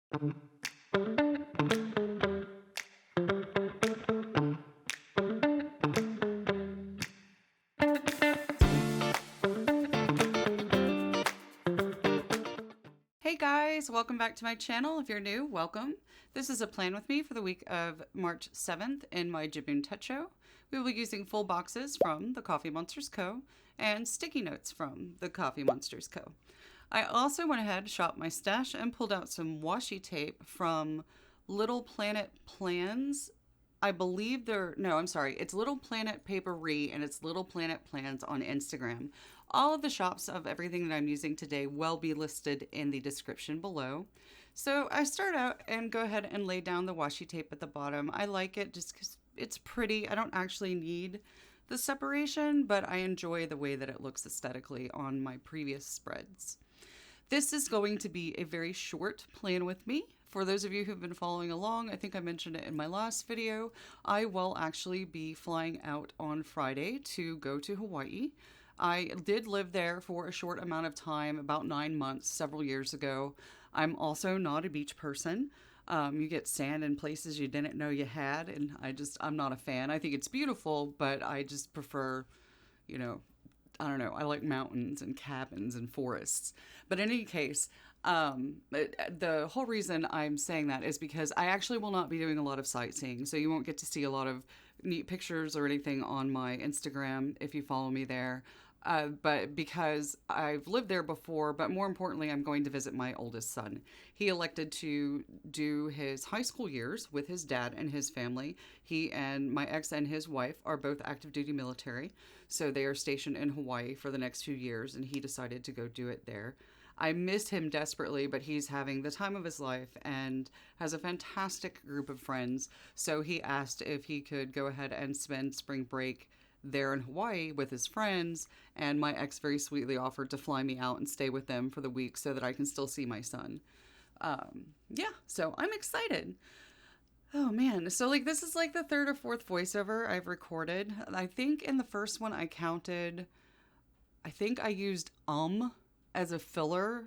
Hey guys, welcome back to my channel. If you're new, welcome. This is a plan with me for the week of March 7th in my Jibun Techo. We will be using full boxes from the Coffee Monsters Co. and sticky notes from the Coffee Monsters Co. I also went ahead, shopped my stash, and pulled out some washi tape from Little Planet Plans. I believe it's Little Planet Papery and it's Little Planet Plans on Instagram. All of the shops of everything that I'm using today will be listed in the description below. So I start out and go ahead and lay down the washi tape at the bottom. I like it just because it's pretty. I don't actually need the separation, but I enjoy the way that it looks aesthetically on my previous spreads. This is going to be a very short plan with me. For those of you who've been following along, I think I mentioned it in my last video, I will actually be flying out on Friday to go to Hawaii. I did live there for a short amount of time, about 9 months, several years ago. I'm also not a beach person. You get sand in places you didn't know you had, and I'm not a fan. I think it's beautiful, but I just prefer, I don't know, I like mountains and cabins and forests. But in any case, the whole reason I'm saying that is because I actually will not be doing a lot of sightseeing, so you won't get to see a lot of neat pictures or anything on my Instagram if you follow me there. But because I've lived there before, but more importantly, I'm going to visit my oldest son. He elected to do his high school years with his dad and his family. He and my ex and his wife are both active duty military, so they are stationed in Hawaii for the next few years, and he decided to go do it there. I miss him desperately, but he's having the time of his life and has a fantastic group of friends. So he asked if he could go ahead and spend spring break there in Hawaii with his friends, and my ex very sweetly offered to fly me out and stay with them for the week so that I can still see my son. So I'm excited. Oh man, so this is the third or fourth voiceover I've recorded. I think in the first one I think I used as a filler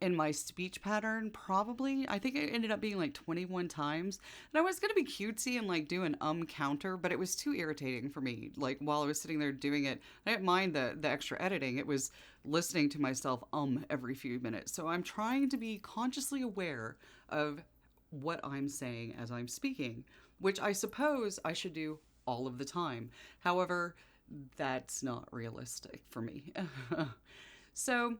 in my speech pattern, probably. I think it ended up being 21 times. And I was going to be cutesy and do an counter, but it was too irritating for me. While I was sitting there doing it, I didn't mind the extra editing. It was listening to myself every few minutes. So I'm trying to be consciously aware of what I'm saying as I'm speaking, which I suppose I should do all of the time. However, that's not realistic for me. So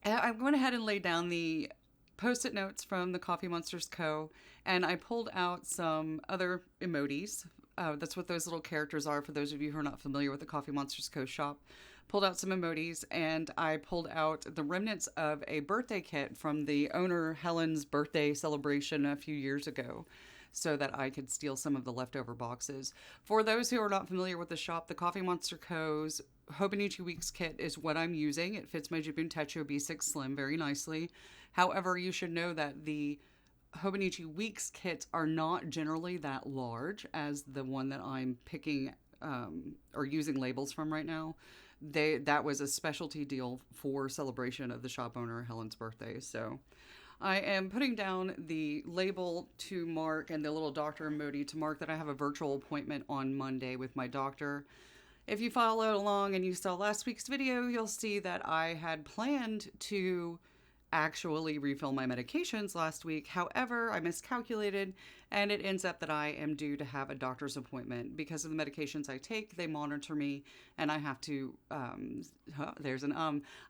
I went ahead and laid down the post-it notes from the Coffee Monsters Co. and I pulled out some other emojis. That's what those little characters are for those of you who are not familiar with the Coffee Monsters Co. shop. Pulled out some emojis, and I pulled out the remnants of a birthday kit from the owner Helen's birthday celebration a few years ago, so that I could steal some of the leftover boxes. For those who are not familiar with the shop, the Coffee Monster Co.'s Hobonichi Weeks kit is what I'm using. It fits my Jibun Techo B6 Slim very nicely. However, you should know that the Hobonichi Weeks kits are not generally that large as the one that I'm picking or using labels from right now. That was a specialty deal for celebration of the shop owner Helen's birthday. So I am putting down the label to mark and the little doctor emoji to mark that I have a virtual appointment on Monday with my doctor. If you followed along and you saw last week's video, you'll see that I had planned to actually refill my medications last week. However, I miscalculated, and it ends up that I am due to have a doctor's appointment. Because of the medications I take, they monitor me, and I have to, I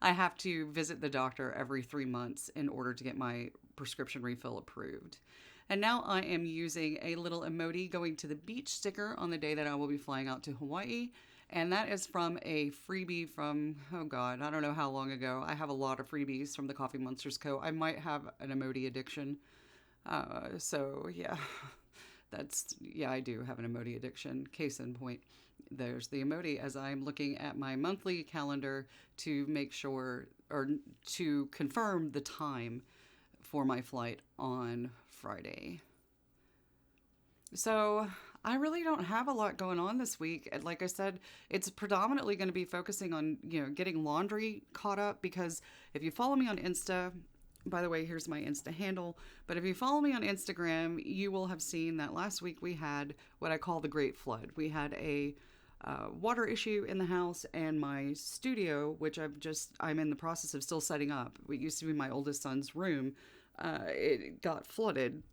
have to visit the doctor every 3 months in order to get my prescription refill approved. And now I am using a little emoji going to the beach sticker on the day that I will be flying out to Hawaii. And that is from a freebie from, oh God, I don't know how long ago. I have a lot of freebies from the Coffee Monsters Co. I might have an emoji addiction. So yeah, I do have an emoji addiction. Case in point, there's the emoji as I'm looking at my monthly calendar to make sure, or to confirm the time for my flight on Friday. So I really don't have a lot going on this week. And like I said, it's predominantly going to be focusing on, getting laundry caught up, because if you follow me on Insta, By the way, here's my Insta handle. But if you follow me on Instagram, you will have seen that last week we had what I call the Great Flood. We had a water issue in the house, and my studio, which I'm in the process of still setting up. It used to be my oldest son's room. It got flooded,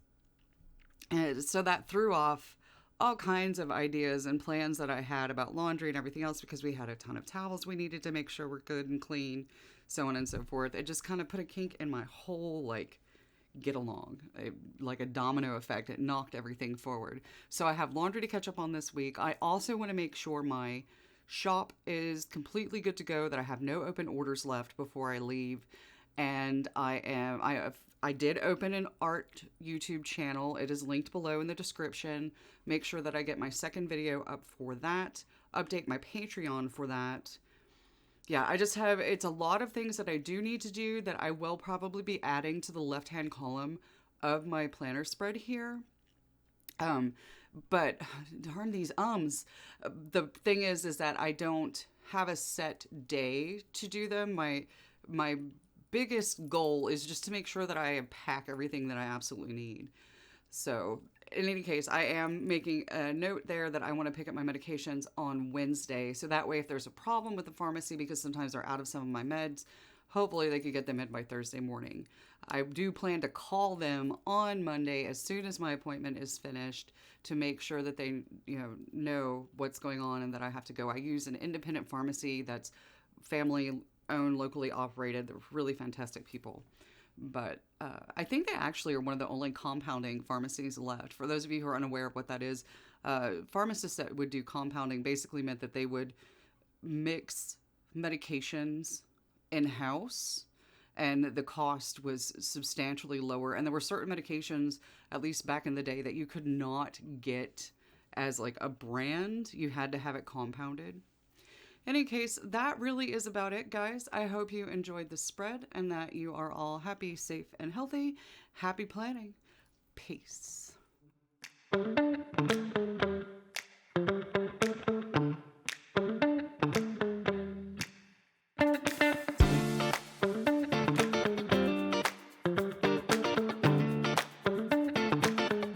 and so that threw off all kinds of ideas and plans that I had about laundry and everything else, because we had a ton of towels we needed to make sure we're good and clean, so on and so forth. It just kind of put a kink in my whole, like, get along. Like a domino effect. It knocked everything forward. So I have laundry to catch up on this week. I also want to make sure my shop is completely good to go, that I have no open orders left before I leave. And I did open an art YouTube channel. It is linked below in the description. Make sure that I get my second video up for that. Update my Patreon for that. Yeah, it's a lot of things that I do need to do that I will probably be adding to the left-hand column of my planner spread here. But darn these ums. The thing is that I don't have a set day to do them. My biggest goal is just to make sure that I pack everything that I absolutely need. So in any case, I am making a note there that I want to pick up my medications on Wednesday. So that way, if there's a problem with the pharmacy, because sometimes they're out of some of my meds, hopefully they could get them in by Thursday morning. I do plan to call them on Monday as soon as my appointment is finished, to make sure that they know what's going on and that I have to go. I use an independent pharmacy that's family owned, locally operated. They're really fantastic people. But I think they actually are one of the only compounding pharmacies left. For those of you who are unaware of what that is, pharmacists that would do compounding basically meant that they would mix medications in-house, and the cost was substantially lower. And there were certain medications, at least back in the day, that you could not get as like a brand. You had to have it compounded. In any case, that really is about it, guys. I hope you enjoyed the spread and that you are all happy, safe, and healthy. Happy planning. Peace.